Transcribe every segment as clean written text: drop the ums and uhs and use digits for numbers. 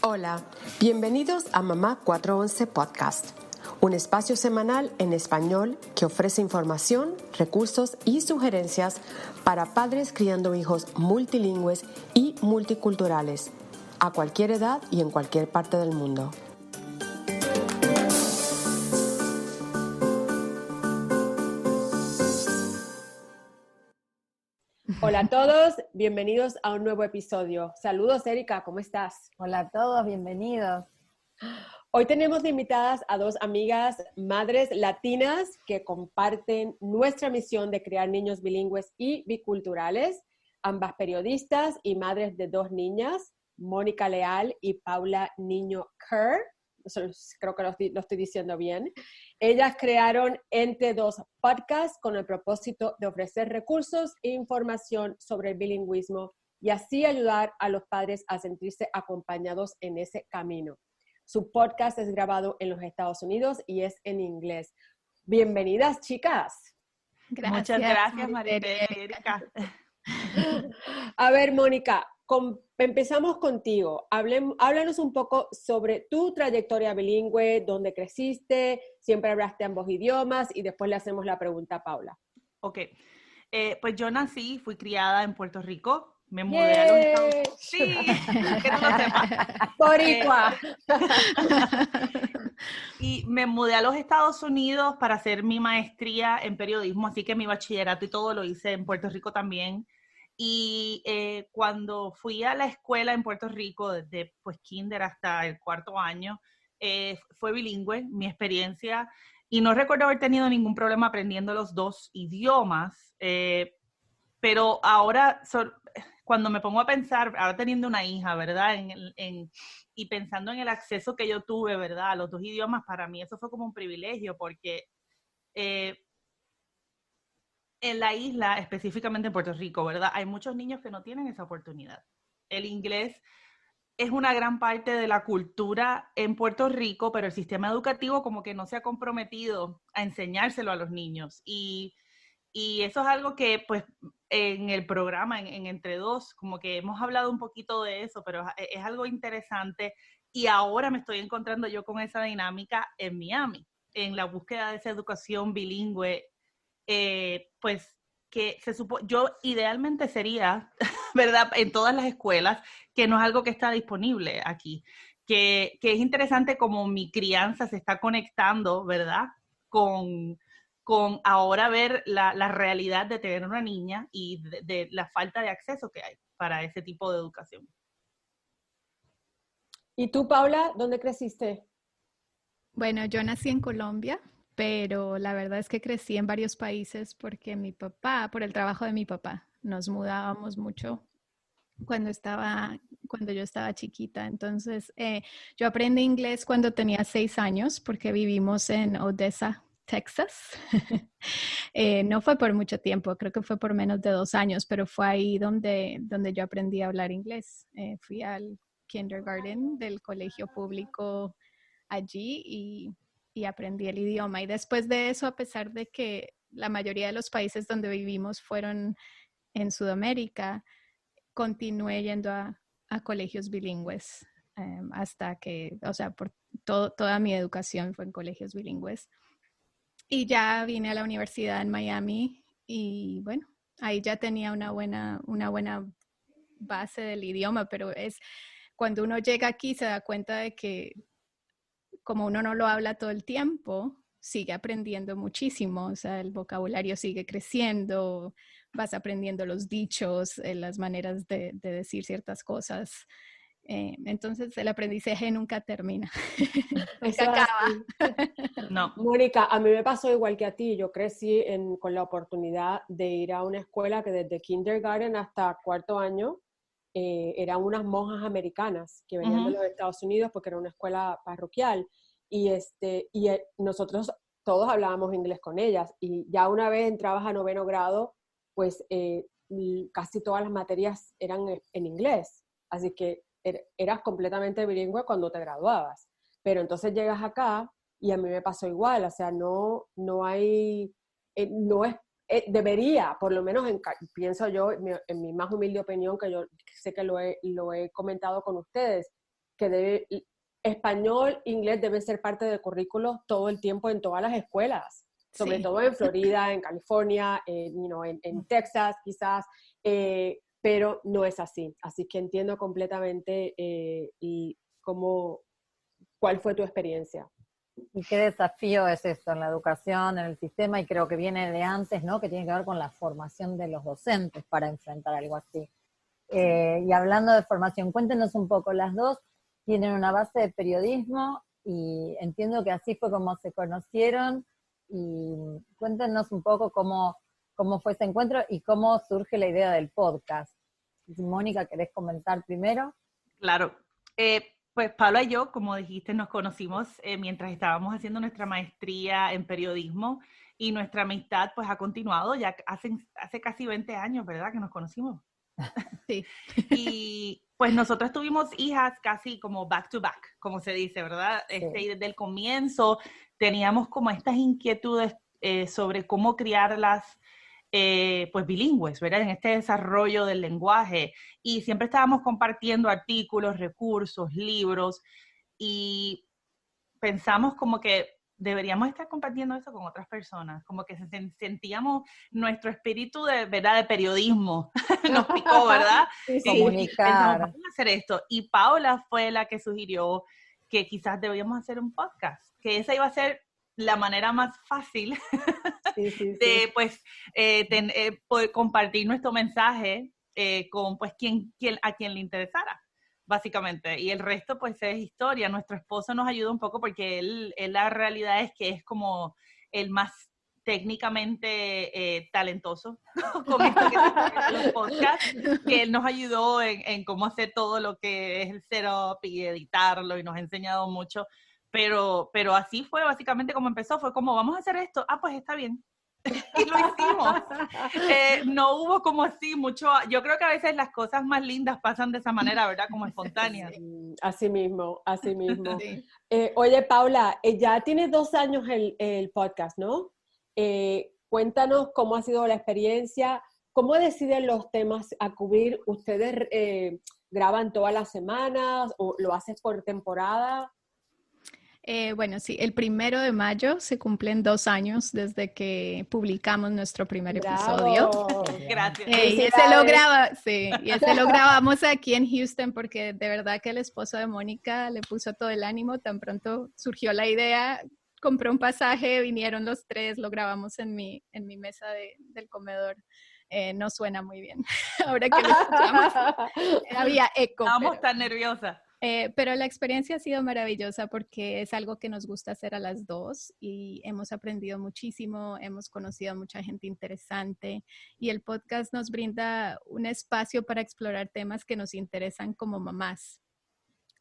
Hola, bienvenidos a Mamá 411 Podcast, un espacio semanal en español que ofrece información, recursos y sugerencias para padres criando hijos multilingües y multiculturales, a cualquier edad y en cualquier parte del mundo. Hola a todos, bienvenidos a un nuevo episodio. Saludos, Erika, ¿cómo estás? Hola a todos, bienvenidos. Hoy tenemos de invitadas a dos amigas madres latinas que comparten nuestra misión de crear niños bilingües y biculturales, ambas periodistas y madres de dos niñas, Mónica Leal y Paula Niño Kerr. Creo que lo estoy diciendo bien. Ellas crearon Entre Dos Podcasts con el propósito de ofrecer recursos e información sobre el bilingüismo y así ayudar a los padres a sentirse acompañados en ese camino. Su podcast es grabado en los Estados Unidos y es en inglés. Bienvenidas, chicas. Gracias. Muchas gracias, Maribel y Erika. A ver, Mónica, empezamos contigo. Háblanos un poco sobre tu trayectoria bilingüe, dónde creciste, siempre hablaste ambos idiomas y después le hacemos la pregunta a Paula. Ok, pues yo fui criada en Puerto Rico. Me mudé a los Estados Unidos. Sí, que tú lo sepas. Boricua. Y me mudé a los Estados Unidos para hacer mi maestría en periodismo, así que mi bachillerato y todo lo hice en Puerto Rico también. Y cuando fui a la escuela en Puerto Rico, desde pues kinder hasta el cuarto año, fue bilingüe mi experiencia. Y no recuerdo haber tenido ningún problema aprendiendo los dos idiomas, pero ahora, cuando me pongo a pensar, ahora teniendo una hija, ¿verdad? Y pensando en el acceso que yo tuve, ¿verdad? A los dos idiomas, para mí eso fue como un privilegio, porque en la isla, específicamente en Puerto Rico, ¿verdad? Hay muchos niños que no tienen esa oportunidad. El inglés es una gran parte de la cultura en Puerto Rico, pero el sistema educativo como que no se ha comprometido a enseñárselo a los niños. Y eso es algo que, pues, en el programa, en Entre Dos, como que hemos hablado un poquito de eso, pero es algo interesante. Y ahora me estoy encontrando yo con esa dinámica en Miami, en la búsqueda de esa educación bilingüe, pues, que yo idealmente sería, ¿verdad?, en todas las escuelas, que no es algo que está disponible aquí. Que es interesante como mi crianza se está conectando, ¿verdad?, con ahora ver la realidad de tener una niña y de la falta de acceso que hay para ese tipo de educación. ¿Y tú, Paula, dónde creciste? Bueno, yo nací en Colombia, pero la verdad es que crecí en varios países porque por el trabajo de mi papá, nos mudábamos mucho cuando yo estaba chiquita. Entonces, yo aprendí inglés cuando tenía 6 años porque vivimos en Odessa, Texas. No fue por mucho tiempo, creo que fue por menos de 2 años, pero fue ahí donde yo aprendí a hablar inglés. Fui al kindergarten del colegio público allí y aprendí el idioma. Y después de eso, a pesar de que la mayoría de los países donde vivimos fueron en Sudamérica, continué yendo a colegios bilingües hasta que, o sea, por toda mi educación fue en colegios bilingües. Y ya vine a la universidad en Miami y bueno, ahí ya tenía una buena base del idioma, pero es cuando uno llega aquí se da cuenta de que como uno no lo habla todo el tiempo, sigue aprendiendo muchísimo, o sea, el vocabulario sigue creciendo, vas aprendiendo los dichos, las maneras de decir ciertas cosas. Entonces el aprendizaje nunca termina, nunca acaba. No. Mónica, a mí me pasó igual que a ti. Yo crecí con la oportunidad de ir a una escuela que desde kindergarten hasta cuarto año eran unas monjas americanas que venían de los Estados Unidos porque era una escuela parroquial y nosotros todos hablábamos inglés con ellas y ya una vez entrabas a 9º grado, pues casi todas las materias eran en inglés, así que eras completamente bilingüe cuando te graduabas, pero entonces llegas acá y a mí me pasó igual, o sea, no hay, no es debería, por lo menos pienso yo, en mi más humilde opinión, que yo sé que lo he comentado con ustedes, español, inglés deben ser parte del currículo todo el tiempo en todas las escuelas, sobre Sí. todo en Florida, en California, en Texas quizás, pero no es así. Así que entiendo completamente y cuál fue tu experiencia. Y qué desafío es esto en la educación, en el sistema, y creo que viene de antes, ¿no? Que tiene que ver con la formación de los docentes para enfrentar algo así. Y hablando de formación, cuéntenos un poco, las dos tienen una base de periodismo y entiendo que así fue como se conocieron, y cuéntenos un poco cómo fue ese encuentro y cómo surge la idea del podcast. Mónica, ¿querés comentar primero? Claro. Pues Paula y yo, como dijiste, nos conocimos mientras estábamos haciendo nuestra maestría en periodismo, y nuestra amistad pues ha continuado ya hace casi 20 años, ¿verdad? Que nos conocimos. Sí. Y pues nosotras tuvimos hijas casi como back to back, como se dice, ¿verdad? Sí. Y desde el comienzo teníamos como estas inquietudes sobre cómo criarlas pues bilingües, ¿verdad? En este desarrollo del lenguaje. Y siempre estábamos compartiendo artículos, recursos, libros, y pensamos como que deberíamos estar compartiendo eso con otras personas, como que sentíamos nuestro espíritu de, ¿verdad? De periodismo, nos picó, ¿verdad? Sí, sí. Y pensamos, Comunicar. vamos a hacer esto. Y Paula fue la que sugirió que quizás debíamos hacer un podcast, que esa iba a ser la manera más fácil Sí, sí, de sí. pues poder compartir nuestro mensaje con pues a quien le interesara, básicamente. Y el resto pues es historia. Nuestro esposo nos ayuda un poco porque él la realidad es que es como el más técnicamente talentoso con esto que se llama los podcasts, que él nos ayudó en cómo hacer todo lo que es el setup y editarlo, y nos ha enseñado mucho. Pero así fue básicamente como empezó, fue como, vamos a hacer esto, pues está bien. Y lo hicimos. No hubo como así mucho, yo creo que a veces las cosas más lindas pasan de esa manera, ¿verdad? Como espontáneas. Así mismo, así mismo. Sí. Oye, Paula, ya tienes 2 años el podcast, ¿no? Cuéntanos cómo ha sido la experiencia, cómo deciden los temas a cubrir. ¿Ustedes graban todas las semanas o lo haces por temporada? Bueno, sí, el 1 de mayo se cumplen 2 años desde que publicamos nuestro primer episodio. ¡Bravo! Gracias. Y ese lo grabamos aquí en Houston porque de verdad que el esposo de Mónica le puso todo el ánimo. Tan pronto surgió la idea, compró un pasaje, vinieron los tres, lo grabamos en mi mesa del comedor. No suena muy bien ahora que lo escuchamos. Había eco. Estábamos tan nerviosas. Pero la experiencia ha sido maravillosa porque es algo que nos gusta hacer a las dos y hemos aprendido muchísimo, hemos conocido a mucha gente interesante, y el podcast nos brinda un espacio para explorar temas que nos interesan como mamás.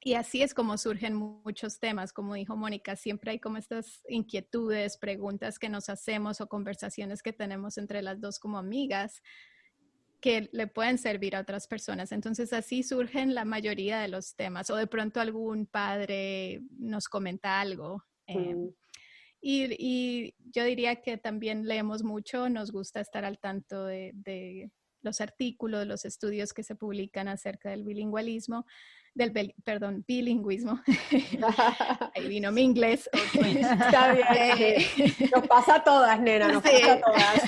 Y así es como surgen muchos temas, como dijo Mónica, siempre hay como estas inquietudes, preguntas que nos hacemos o conversaciones que tenemos entre las dos como amigas, que le pueden servir a otras personas. Entonces así surgen la mayoría de los temas, o de pronto algún padre nos comenta algo. Y yo diría que también leemos mucho, nos gusta estar al tanto de los artículos, los estudios que se publican acerca del bilingüismo. Ahí vino mi inglés. Está bien. Nos pasa a todas, nena, nos pasa a todas.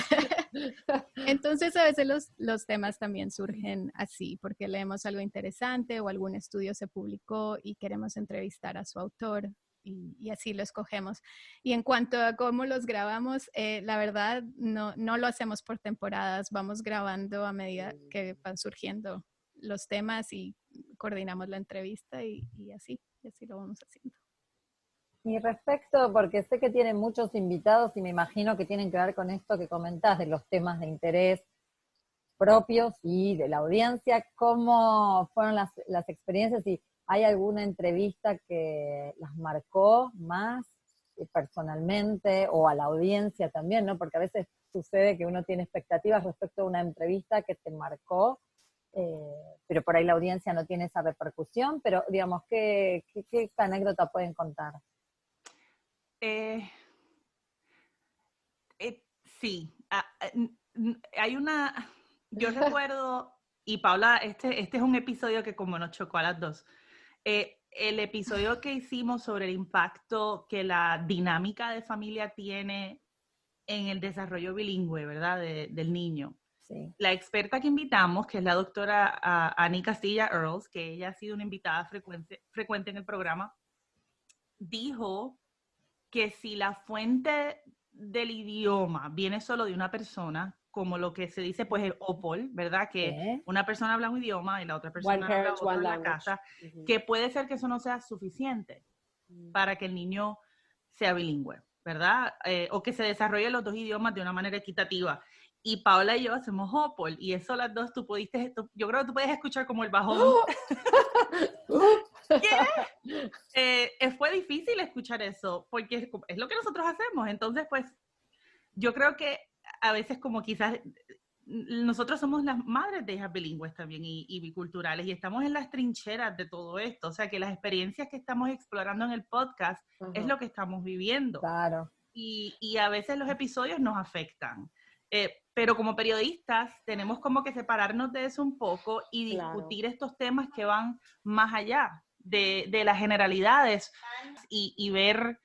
Entonces a veces los temas también surgen así, porque leemos algo interesante o algún estudio se publicó y queremos entrevistar a su autor, y así lo escogemos. Y en cuanto a cómo los grabamos, la verdad no lo hacemos por temporadas, vamos grabando a medida que van surgiendo los temas y coordinamos la entrevista y así lo vamos haciendo. Y respecto, porque sé que tienen muchos invitados y me imagino que tienen que ver con esto que comentás de los temas de interés propios y de la audiencia, ¿cómo fueron las experiencias? ¿Y hay alguna entrevista que las marcó más personalmente o a la audiencia también, ¿no? Porque a veces sucede que uno tiene expectativas respecto a una entrevista que te marcó, pero por ahí la audiencia no tiene esa repercusión, pero digamos, ¿qué anécdota pueden contar? Sí, hay una, yo recuerdo, y Paula, este es un episodio que como nos chocó a las dos. el episodio que hicimos sobre el impacto que la dinámica de familia tiene en el desarrollo bilingüe, ¿verdad? Del niño. Sí. La experta que invitamos, que es la doctora Annie Castilla Earls, que ella ha sido una invitada frecuente en el programa, dijo que si la fuente del idioma viene solo de una persona, como lo que se dice, pues el OPOL, ¿verdad? Que una persona habla un idioma y la otra persona habla otro en la casa, que puede ser que eso no sea suficiente para que el niño sea bilingüe, ¿verdad? O que se desarrolle los dos idiomas de una manera equitativa. Y Paola y yo hacemos OPOL, y eso las dos yo creo que tú puedes escuchar como el bajón. ¿Qué? Fue difícil escuchar eso, porque es lo que nosotros hacemos. Entonces, pues, yo creo que a veces como quizás nosotros somos las madres de hijas bilingües también y biculturales, y estamos en las trincheras de todo esto. O sea, que las experiencias que estamos explorando en el podcast es lo que estamos viviendo. Claro. Y a veces los episodios nos afectan. Pero como periodistas tenemos como que separarnos de eso un poco y discutir estos temas que van más allá de las generalidades y ver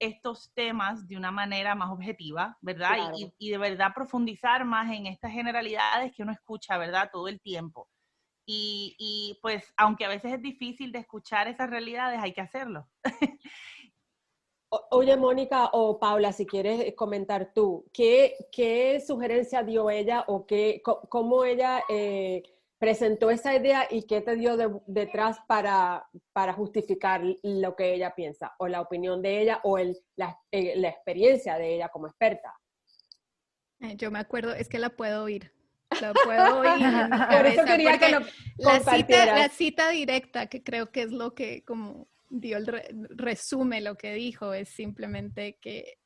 estos temas de una manera más objetiva, ¿verdad? Claro. Y de verdad profundizar más en estas generalidades que uno escucha, ¿verdad? Todo el tiempo. Y pues, aunque a veces es difícil de escuchar esas realidades, hay que hacerlo. Oye, Mónica o Paula, si quieres comentar tú, ¿qué sugerencia dio ella o cómo ella presentó esa idea y qué te dio detrás para justificar lo que ella piensa o la opinión de ella o la experiencia de ella como experta? Yo me acuerdo, es que la puedo oír. La puedo oír en mi Por eso cabeza, quería que lo compartieras. la cita directa, que creo que es lo que como dio resume lo que dijo, es simplemente que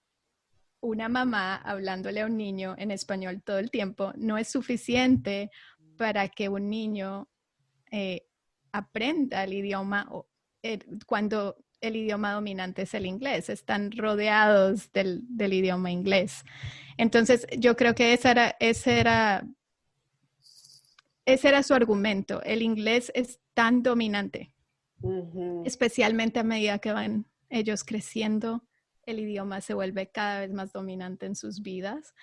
una mamá hablándole a un niño en español todo el tiempo no es suficiente para que un niño aprenda el idioma cuando el idioma dominante es el inglés. Están rodeados del idioma inglés. Entonces, yo creo que ese era su argumento. El inglés es tan dominante. Especialmente a medida que van ellos creciendo, el idioma se vuelve cada vez más dominante en sus vidas.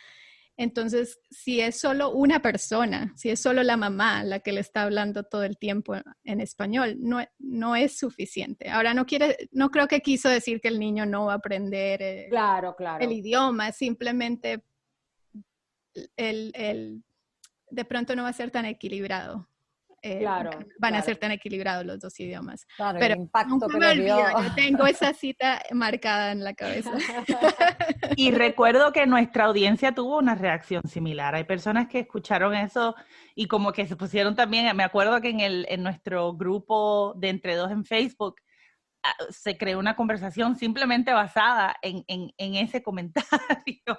Entonces, si es solo una persona, si es solo la mamá la que le está hablando todo el tiempo en español, no es suficiente. Ahora, no creo que quiso decir que el niño no va a aprender el idioma, simplemente de pronto no va a ser tan equilibrado. Van a ser tan equilibrados los dos idiomas. Claro, pero el impacto nunca que me le olvido, dio. yo tengo esa cita marcada en la cabeza. Y recuerdo que nuestra audiencia tuvo una reacción similar. Hay personas que escucharon eso y como que se pusieron también, me acuerdo que en nuestro grupo de Entre Dos en Facebook se creó una conversación simplemente basada en ese comentario.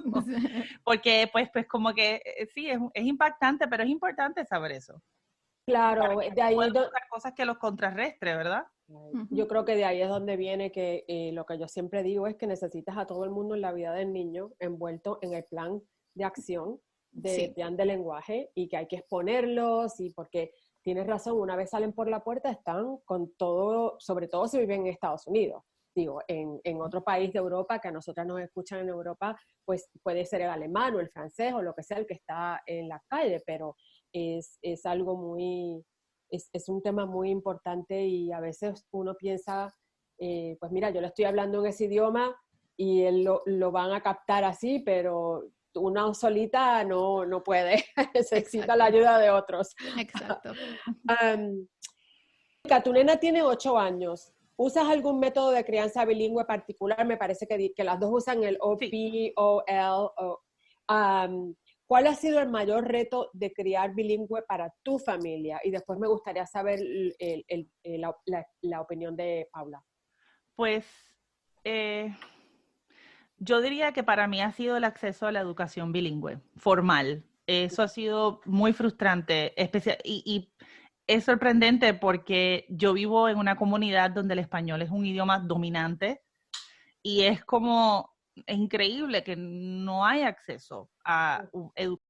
Porque pues como que sí, es impactante, pero es importante saber eso. Claro, de ahí buscar cosas que los contrarrestre, ¿verdad? Yo creo que de ahí es donde viene que lo que yo siempre digo es que necesitas a todo el mundo en la vida del niño envuelto en el plan de acción, plan de lenguaje, y que hay que exponerlos, y porque tienes razón, una vez salen por la puerta están con todo, sobre todo si viven en Estados Unidos. Digo, en otro país de Europa, que a nosotras nos escuchan en Europa, pues puede ser el alemán o el francés o lo que sea el que está en la calle, pero es algo muy, es un tema muy importante, y a veces uno piensa, pues mira, yo le estoy hablando en ese idioma y él lo van a captar así, pero una solita no puede, necesita la ayuda de otros. Exacto. Tu nena tiene 8 años. ¿Usas algún método de crianza bilingüe particular? Me parece que las dos usan el OPOL. ¿Cuál ha sido el mayor reto de criar bilingüe para tu familia? Y después me gustaría saber la opinión de Paula. Pues yo diría que para mí ha sido el acceso a la educación bilingüe, formal. Eso ha sido muy frustrante, y es sorprendente porque yo vivo en una comunidad donde el español es un idioma dominante y es increíble que no hay acceso a educación